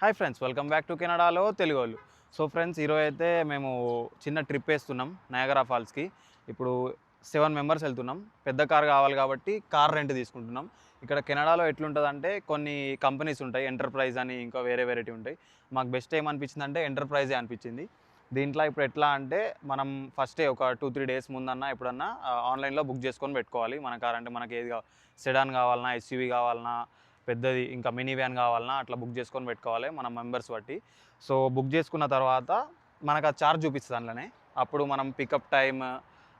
Hi friends, welcome back to కెనడాలో తెలుగోళ్ళు. So friends, ఈరోజు అయితే మేము చిన్న ట్రిప్ వేస్తున్నాం నయాగరా ఫాల్స్కి. ఇప్పుడు 7 మెంబర్స్ వెళ్తున్నాం. పెద్ద కార్ కావాలి కాబట్టి కార్ రెంట్ తీసుకుంటున్నాం. ఇక్కడ కెనడాలో ఎట్లుంటుందంటే కొన్ని కంపెనీస్ ఉంటాయి, ఎంటర్ప్రైజ్ అని ఇంకా వేరే వెరైటీ ఉంటాయి. మాకు బెస్ట్ ఏమనిపించింది అంటే ఎంటర్ప్రైజే అనిపించింది. దీంట్లో ఇప్పుడు ఎట్లా అంటే మనం ఫస్టే ఒక 2-3 డేస్ ముందన్నా ఎప్పుడన్నా ఆన్లైన్లో బుక్ చేసుకొని పెట్టుకోవాలి. మన కార్ అంటే మనకి ఏది సెడాన్ కావాలన్నా, ఎస్యూవీ కావాలన్నా, పెద్దది ఇంకా మినీ వ్యాన్ కావాలన్నా అట్లా బుక్ చేసుకొని పెట్టుకోవాలి మన మెంబర్స్ బట్టి. సో బుక్ చేసుకున్న తర్వాత మనకు ఆ ఛార్జ్ చూపిస్తుంది అందులోనే. అప్పుడు మనం పికప్ టైం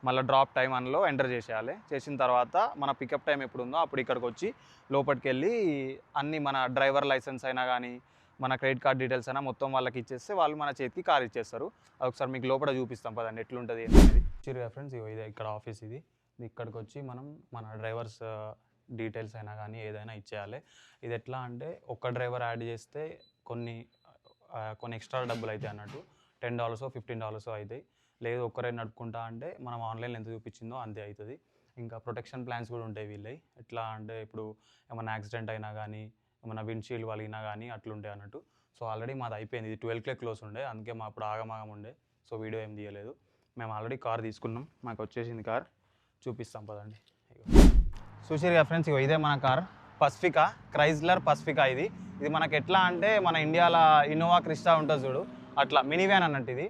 మళ్ళీ డ్రాప్ టైం అందులో ఎంటర్ చేసేయాలి. చేసిన తర్వాత మన పికప్ టైం ఎప్పుడు ఉందో అప్పుడు ఇక్కడికి వచ్చి లోపలికి వెళ్ళి అన్నీ మన డ్రైవర్ లైసెన్స్ అయినా కానీ మన క్రెడిట్ కార్డ్ డీటెయిల్స్ అయినా మొత్తం వాళ్ళకి ఇచ్చేస్తే వాళ్ళు మన చేతికి కార్ ఇచ్చేస్తారు. అది ఒకసారి మీకు లోపల చూపిస్తాం పదండి ఎట్లుంటుంది అనేది. చూరు ఫ్రెండ్స్, ఇది ఇక్కడ ఆఫీస్. ఇది ఇక్కడికి వచ్చి మనం మన డ్రైవర్స్ డీటెయిల్స్ అయినా కానీ ఏదైనా ఇచ్చేయాలి. ఇది ఎట్లా అంటే ఒక్క డ్రైవర్ యాడ్ చేస్తే కొన్ని ఎక్స్ట్రా డబ్బులు అవుతాయి అన్నట్టు. $10 $15 అవుతాయి. లేదు ఒక్కరే నడుపుకుంటా అంటే మనం ఆన్లైన్లో ఎంత చూపించిందో అంతే అవుతుంది. ఇంకా ప్రొటెక్షన్ ప్లాన్స్ కూడా ఉంటాయి వీళ్ళవి. ఎట్లా అంటే ఇప్పుడు ఏమైనా యాక్సిడెంట్ అయినా కానీ ఏమైనా విండ్షీల్డ్ వలిగినా కానీ అట్లుంటాయి అన్నట్టు. సో ఆల్రెడీ మాది అయిపోయింది. ఇది 12కే క్లోజ్ ఉండే, అందుకే మా అప్పుడు ఆగమాగం ఉండే. సో వీడియో ఏం తీయలేదు. మేము ఆల్రెడీ కార్ తీసుకున్నాం, మాకు వచ్చేసింది కార్. చూపిస్తాం పదండి. చూసిరుగా ఫ్రెండ్స్, ఇదే మన కార్ పసిఫికా, క్రైజ్లర్ పసిఫికా. ఇది మనకి ఎట్లా అంటే మన ఇండియాలో ఇన్నోవా క్రిస్టా ఉంటుంది చూడు, అట్లా మినీ వ్యాన్ అన్నట్టు ఇది.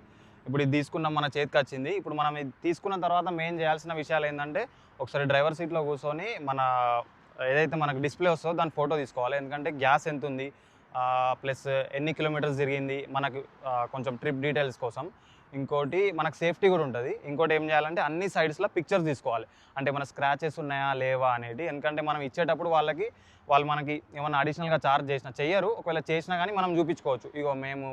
ఇప్పుడు ఇది తీసుకున్నాం, మన చేతికి వచ్చింది. ఇప్పుడు మనం ఇది తీసుకున్న తర్వాత మెయిన్ చేయాల్సిన విషయాలు ఏంటంటే ఒకసారి డ్రైవర్ సీట్లో కూర్చొని మన ఏదైతే మనకు డిస్ప్లే వస్తుందో దాని ఫోటో తీసుకోవాలి. ఎందుకంటే గ్యాస్ ఎంత ఉంది ప్లస్ ఎన్ని కిలోమీటర్స్ తిరిగింది మనకు కొంచెం ట్రిప్ డీటెయిల్స్ కోసం. ఇంకోటి మనకు సేఫ్టీ కూడా ఉంటుంది. ఇంకోటి ఏం చేయాలంటే అన్ని సైడ్స్లో పిక్చర్స్ తీసుకోవాలి, అంటే మన స్క్రాచెస్ ఉన్నాయా లేవా అనేది. ఎందుకంటే మనం ఇచ్చేటప్పుడు వాళ్ళు మనకి ఏమైనా అడిషనల్గా ఛార్జ్ చేసినా చెయ్యరు. ఒకవేళ చేసినా కానీ మనం చూపించుకోవచ్చు, ఇగో మేము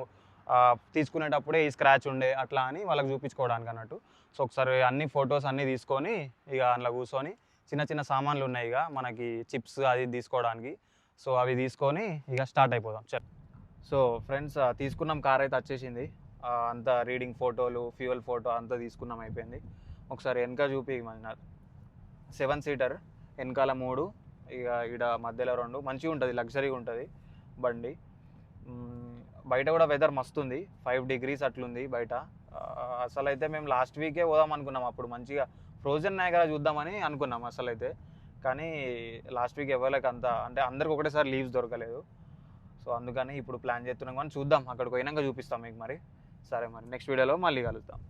తీసుకునేటప్పుడే ఈ స్క్రాచ్ ఉండే అట్లా అని వాళ్ళకి చూపించుకోవడానికి అన్నట్టు. సో ఒకసారి అన్ని ఫొటోస్ అన్నీ తీసుకొని ఇక అందులో కూర్చొని చిన్న చిన్న సామాన్లు ఉన్నాయి ఇక మనకి చిప్స్ అది తీసుకోవడానికి. సో అవి తీసుకొని ఇక స్టార్ట్ అయిపోదాం. సో ఫ్రెండ్స్, తీసుకున్నాం, కార్ అయితే వచ్చేసింది. అంతా రీడింగ్ ఫోటోలు, ఫ్యూయల్ ఫోటో అంతా తీసుకున్నాం, అయిపోయింది. ఒకసారి వెనక చూపి, మన 7 సీటర్, వెనకాల 3, ఇక ఇక్కడ మధ్యలో 2. మంచిగా ఉంటుంది, లగ్జరీగా ఉంటుంది బండి. బయట కూడా వెదర్ మస్తుంది, 5 degrees అట్లుంది బయట. అసలు అయితే మేము లాస్ట్ వీకే పోదాం అనుకున్నాం, అప్పుడు మంచిగా ఫ్రోజన్ నయాగరా చూద్దామని అనుకున్నాం అసలు అయితే. కానీ లాస్ట్ వీక్ ఎవరికి అంత అంటే అందరికి ఒకటేసారి లీవ్స్ దొరకలేదు. సో అందుకని ఇప్పుడు ప్లాన్ చేస్తున్నాం, కానీ చూద్దాం, అక్కడికి పోయినాక చూపిస్తాం మీకు మరి. సరే మరి నెక్స్ట్ వీడియోలో మళ్ళీ కలుద్దాం.